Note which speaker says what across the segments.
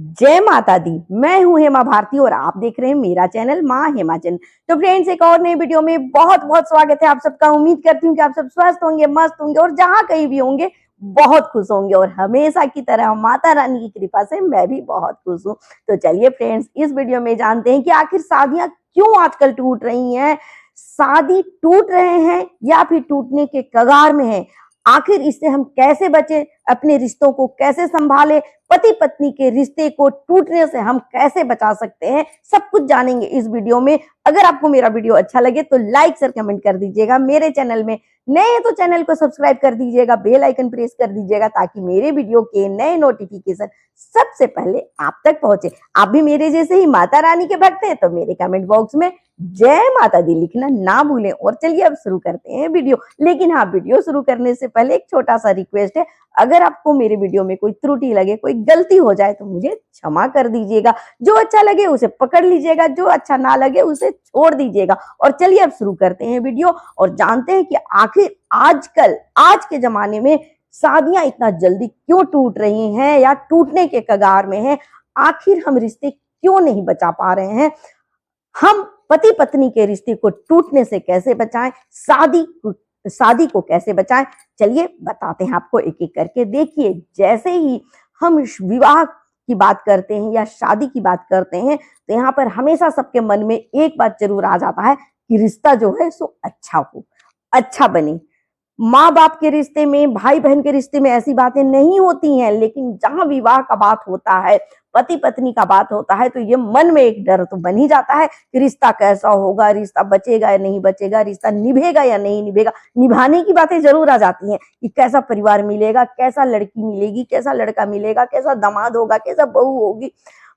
Speaker 1: जय माता दी। मैं हूं हेमा भारती और आप देख रहे हैं मेरा चैनल माँ हेमा चैनल। तो फ्रेंड्स, एक और नई वीडियो में बहुत बहुत स्वागत है आप सबका। उम्मीद करती हूँ कि आप सब स्वस्थ होंगे, मस्त होंगे और जहां कहीं भी होंगे बहुत खुश होंगे। और हमेशा की तरह माता रानी की कृपा से मैं भी बहुत खुश हूँ। तो चलिए फ्रेंड्स, इस वीडियो में जानते हैं कि आखिर शादियां क्यों आजकल टूट रही हैं। शादी टूट रहे हैं या फिर टूटने के कगार में है। आखिर इससे हम कैसे बचे, अपने रिश्तों को कैसे संभाले, पति पत्नी के रिश्ते को टूटने से हम कैसे बचा सकते हैं, सब कुछ जानेंगे इस वीडियो में। अगर आपको मेरा वीडियो अच्छा लगे तो लाइक शेयर कमेंट कर दीजिएगा। मेरे चैनल में नए हैं तो चैनल को सब्सक्राइब कर दीजिएगा, बेल आइकन प्रेस कर दीजिएगा ताकि मेरे वीडियो के नए नोटिफिकेशन सबसे पहले आप तक पहुंचे। आप भी मेरे जैसे ही माता रानी के भक्त हैं तो मेरे कमेंट बॉक्स में जय माता दी लिखना ना भूलें। और चलिए अब शुरू करते हैं वीडियो। लेकिन हाँ, वीडियो शुरू करने से पहले एक छोटा सा रिक्वेस्ट है, अगर आपको मेरे वीडियो में कोई त्रुटि लगे, कोई गलती हो जाए तो मुझे क्षमा कर दीजिएगा। जो अच्छा लगे उसे पकड़ लीजिएगा, जो अच्छा ना लगे उसे छोड़ दीजिएगा। और चलिए अब शुरू करते हैं वीडियो और जानते हैं कि आखिर आजकल आज के जमाने में शादियां इतना जल्दी क्यों टूट रही हैं या टूटने के कगार में हैं। आखिर हम रिश्ते क्यों नहीं बचा पा रहे हैं। हम पति पत्नी के रिश्ते को टूटने से कैसे बचाएं, शादी को कैसे बचाएं, चलिए बताते हैं आपको एक एक करके। देखिए, जैसे ही हम विवाह की बात करते हैं या शादी की बात करते हैं तो यहाँ पर हमेशा सबके मन में एक बात जरूर आ जाता है कि रिश्ता जो है सो अच्छा हो, अच्छा बने। माँ बाप के रिश्ते में, भाई बहन के रिश्ते में ऐसी बातें नहीं होती हैं, लेकिन जहां विवाह का बात होता है, पति पत्नी का बात होता है, तो ये मन में एक डर तो बन ही जाता है कि रिश्ता कैसा होगा, रिश्ता बचेगा या नहीं बचेगा, रिश्ता निभेगा या नहीं निभेगा। निभाने की बातें जरूर आ जाती हैं कि कैसा परिवार मिलेगा, कैसा लड़की मिलेगी, कैसा लड़का मिलेगा, कैसा दामाद होगा, कैसा बहू होगी।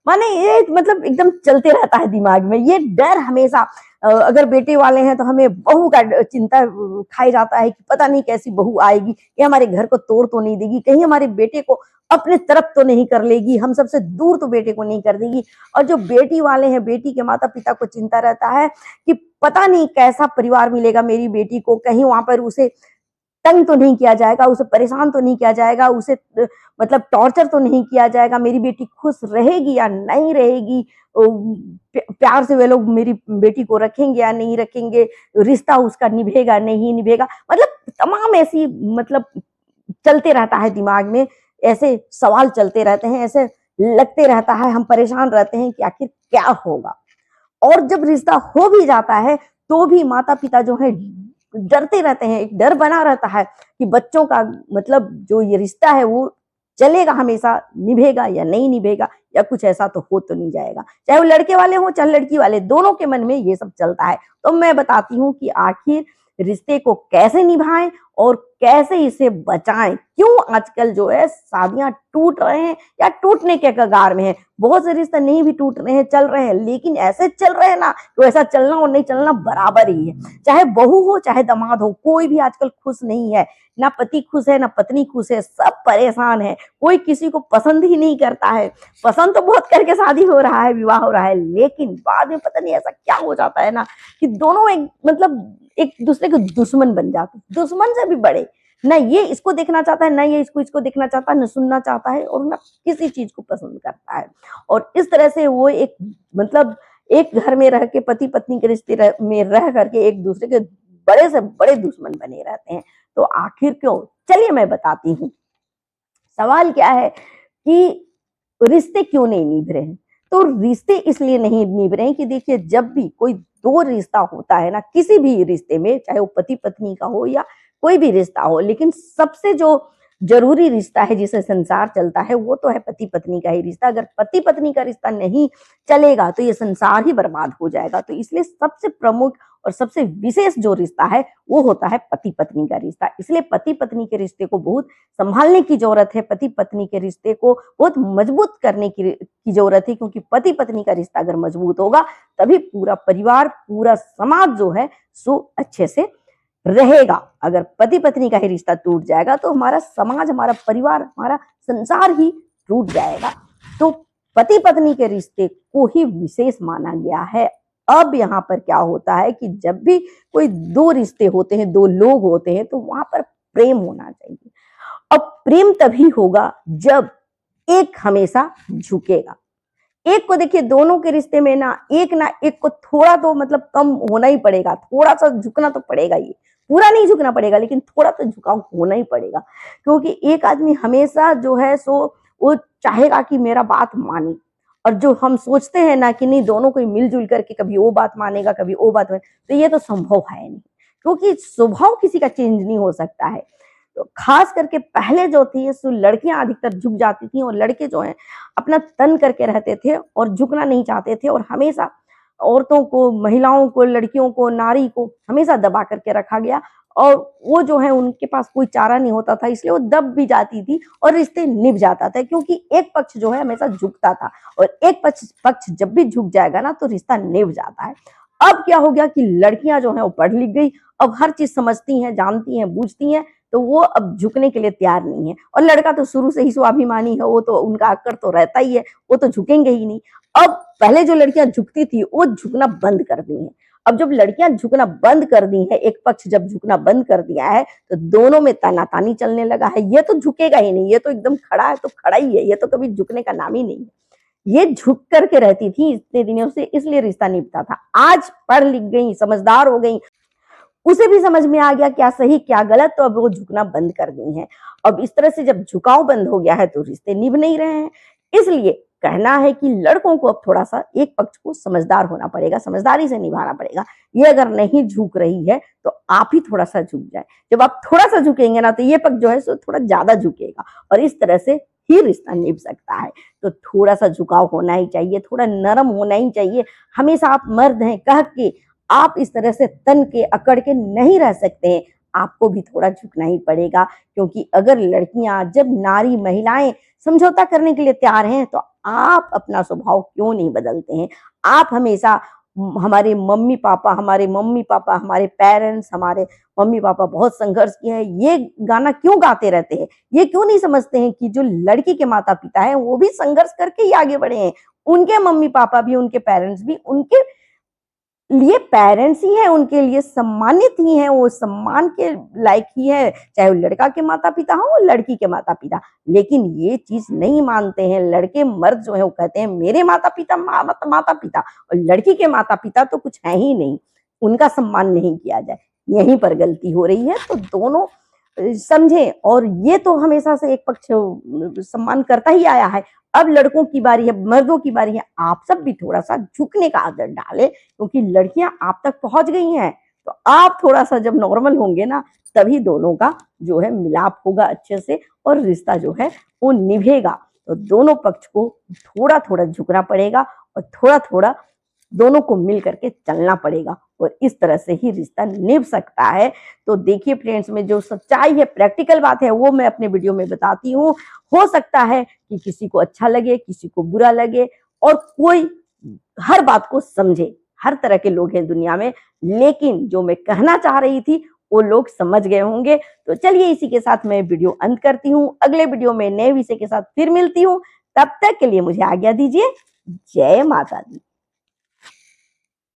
Speaker 1: माने ये मतलब एकदम चलते रहता है दिमाग में ये डर हमेशा। अगर बेटे वाले हैं तो हमें बहू का चिंता खाई जाता है कि पता नहीं कैसी बहू आएगी, ये हमारे घर को तोड़ तो नहीं देगी, कहीं हमारे बेटे को अपने तरफ तो नहीं कर लेगी, हम सबसे दूर तो बेटे को नहीं कर देगी। और जो बेटी वाले हैं, बेटी के माता पिता को चिंता रहता है कि पता नहीं कैसा परिवार मिलेगा मेरी बेटी को, कहीं वहां पर उसे तंग तो नहीं किया जाएगा, उसे परेशान तो नहीं किया जाएगा, उसे मतलब टॉर्चर तो नहीं किया जाएगा, मेरी बेटी खुश रहेगी या नहीं रहेगी, प्यार से वे लोग मेरी बेटी को रखेंगे या नहीं रखेंगे, रिश्ता उसका निभेगा नहीं निभेगा। मतलब तमाम ऐसी मतलब चलते रहता है दिमाग में, ऐसे सवाल चलते रहते हैं, ऐसे लगते रहता है, हम परेशान रहते हैं कि आखिर क्या होगा। और जब रिश्ता हो भी जाता है तो भी माता पिता जो है डरते रहते हैं, एक डर बना रहता है कि बच्चों का मतलब जो ये रिश्ता है वो चलेगा हमेशा, निभेगा या नहीं निभेगा, या कुछ ऐसा तो हो तो नहीं जाएगा। चाहे वो लड़के वाले हो चाहे लड़की वाले, दोनों के मन में ये सब चलता है। तो मैं बताती हूँ कि आखिर रिश्ते को कैसे निभाएं और कैसे इसे बचाएं। क्यों आजकल जो है शादियां टूट रहे हैं या टूटने के कगार में है। बहुत से रिश्ते नहीं भी टूट रहे हैं, चल रहे हैं, लेकिन ऐसे चल रहे हैं ना, तो ऐसा चलना और नहीं चलना बराबर ही है। चाहे बहू हो चाहे दामाद हो, कोई भी आजकल खुश नहीं है, ना पति खुश है ना पत्नी खुश है, सब परेशान है। कोई किसी को पसंद ही नहीं करता है। पसंद तो बहुत करके शादी हो रहा है, विवाह हो रहा है, लेकिन बाद में पता नहीं ऐसा क्या हो जाता है ना कि दोनों एक मतलब एक दूसरे के दुश्मन बन जाते हैं, दुश्मन से भी बड़े। ना ये इसको देखना चाहता है, ना ये इसको देखना चाहता है, ना सुनना चाहता है, और ना किसी चीज को पसंद करता है। और इस तरह से वो एक मतलब एक घर में रह के, पति पत्नी के रिश्ते में रह करके एक दूसरे के बड़े से बड़े दुश्मन बने रहते हैं। तो आखिर क्यों, चलिए मैं बताती हूँ। सवाल क्या है कि रिश्ते क्यों नहीं निभ रहे हैं। तो रिश्ते इसलिए नहीं निभ रहे हैं कि देखिए, जब भी कोई दो रिश्ता होता है ना, किसी भी रिश्ते में, चाहे वो पति पत्नी का हो या कोई भी रिश्ता हो, लेकिन सबसे जो जरूरी रिश्ता है जिसे संसार चलता है वो तो है पति पत्नी का ही रिश्ता। अगर पति पत्नी का रिश्ता नहीं चलेगा तो ये संसार ही बर्बाद हो जाएगा। तो इसलिए सबसे प्रमुख और सबसे विशेष जो रिश्ता है वो होता है पति पत्नी का रिश्ता। इसलिए पति पत्नी के रिश्ते को बहुत संभालने की जरूरत है, पति पत्नी के रिश्ते को बहुत मजबूत करने की जरूरत है। क्योंकि पति पत्नी का रिश्ता अगर मजबूत होगा तभी पूरा परिवार, पूरा समाज जो है सो अच्छे से रहेगा। अगर पति पत्नी का ही रिश्ता टूट जाएगा तो हमारा समाज, हमारा परिवार, हमारा संसार ही टूट जाएगा। तो पति पत्नी के रिश्ते को ही विशेष माना गया है। अब यहाँ पर क्या होता है कि जब भी कोई दो रिश्ते होते हैं, दो लोग होते हैं, तो वहां पर प्रेम होना चाहिए। अब प्रेम तभी होगा जब एक हमेशा झुकेगा। एक को देखिए, दोनों के रिश्ते में ना एक को थोड़ा तो मतलब कम होना ही पड़ेगा, थोड़ा सा झुकना तो पड़ेगा ही। पूरा नहीं झुकना पड़ेगा, लेकिन थोड़ा तो झुकाव होना ही पड़ेगा, क्योंकि एक आदमी हमेशा जो है सो वो चाहेगा कि मेरा बात माने। और जो हम सोचते हैं ना कि नहीं, दोनों को मिलजुल करके कभी वो बात मानेगा कभी वो बात माने, तो ये तो संभव है नहीं, क्योंकि स्वभाव किसी का चेंज नहीं हो सकता है। तो खास करके पहले जो थी सो लड़कियां अधिकतर झुक जाती थी, और लड़के जो हैं अपना तन करके रहते थे और झुकना नहीं चाहते थे, और हमेशा औरतों को, महिलाओं को, लड़कियों को, नारी को हमेशा दबा करके रखा गया। और वो जो है उनके पास कोई चारा नहीं होता था, इसलिए वो दब भी जाती थी और रिश्ते निभ जाता था, क्योंकि एक पक्ष जो है हमेशा झुकता था, और एक पक्ष जब भी झुक जाएगा ना तो रिश्ता निभ जाता है। अब क्या हो गया कि लड़कियां जो है वो पढ़ लिख गई, अब हर चीज समझती हैं, जानती हैं, बूझती हैं, तो वो अब झुकने के लिए तैयार नहीं है। और लड़का तो शुरू से ही स्वाभिमानी है, वो तो उनका अक्कड़ तो रहता ही है, वो तो झुकेंगे ही नहीं। अब पहले जो लड़कियां झुकती थी वो झुकना बंद कर दी हैं। अब जब लड़कियां झुकना बंद कर दी है, एक पक्ष जब झुकना बंद कर दिया है, तो दोनों में तानातानी चलने लगा है। ये तो झुकेगा ही नहीं, ये तो एकदम खड़ा है तो खड़ा ही है, ये तो कभी झुकने का नाम ही नहीं है। ये झुक करके रहती थी इतने दिनों से, इसलिए रिश्ता निभता था। आज पढ़ लिख गई, समझदार हो गई, उसे भी समझ में आ गया क्या सही क्या गलत, तो अब वो झुकना बंद कर दी है। अब इस तरह से जब झुकाव बंद हो गया है तो रिश्ते निभ नहीं रहे हैं। इसलिए कहना है कि लड़कों को अब थोड़ा सा एक पक्ष को समझदार होना पड़ेगा, समझदारी से निभाना पड़ेगा। ये अगर नहीं झुक रही है तो आप ही थोड़ा सा झुक जाए। जब आप थोड़ा सा झुकेंगे ना तो ये पक्ष जो है सो थोड़ा ज्यादा झुकेगा, और इस तरह से ही रिश्ता निभ सकता है। तो थोड़ा सा झुकाव होना ही चाहिए, थोड़ा नरम होना ही चाहिए। हमेशा आप मर्द हैं कह के आप इस तरह से तन के अकड़ के नहीं रह सकते हैं, आपको भी थोड़ा झुकना ही पड़ेगा। क्योंकि अगर लड़कियां, जब नारी, महिलाएं समझौता करने के लिए तैयार हैं, तो आप अपना स्वभाव क्यों नहीं बदलते हैं? आप हमेशा हमारे मम्मी पापा, हमारे पेरेंट्स, हमारे मम्मी पापा बहुत संघर्ष किए हैं, ये गाना क्यों गाते रहते हैं? ये क्यों नहीं समझते हैं कि जो लड़की के माता पिता हैं वो भी संघर्ष करके ही आगे बढ़े हैं। उनके मम्मी पापा भी, उनके पेरेंट्स भी उनके लिए पेरेंट्स ही है, उनके लिए सम्मानित ही है, वो सम्मान के लायक ही है, चाहे वो लड़का के माता पिता हो, लड़की के माता पिता। लेकिन ये चीज नहीं मानते हैं लड़के, मर्द जो है वो कहते हैं मेरे माता पिता माता पिता, और लड़की के माता पिता तो कुछ है ही नहीं, उनका सम्मान नहीं किया जाए। यहीं पर गलती हो रही है। तो दोनों समझे, और ये तो हमेशा से एक पक्ष सम्मान करता ही आया है। अब लड़कों की बारी है, मर्दों की बारी है, आप सब भी थोड़ा सा झुकने का आदत डालें, क्योंकि लड़कियां आप तक पहुंच गई हैं। तो आप थोड़ा सा जब नॉर्मल होंगे ना, तभी दोनों का जो है मिलाप होगा अच्छे से, और रिश्ता जो है वो निभेगा। तो दोनों पक्ष को थोड़ा थोड़ा झुकना पड़ेगा, और थोड़ा थोड़ा दोनों को मिल करके चलना पड़ेगा, और इस तरह से ही रिश्ता निभ सकता है। तो देखिए फ्रेंड्स, में जो सच्चाई है, प्रैक्टिकल बात है, वो मैं अपने वीडियो में बताती हूँ। हो सकता है कि किसी को अच्छा लगे, किसी को बुरा लगे, और कोई हर बात को समझे। हर तरह के लोग हैं दुनिया में, लेकिन जो मैं कहना चाह रही थी वो लोग समझ गए होंगे। तो चलिए इसी के साथ मैं वीडियो अंत करती हूँ। अगले वीडियो में नए विषय के साथ फिर मिलती हूँ। तब तक के लिए मुझे आज्ञा दीजिए। जय माता दी।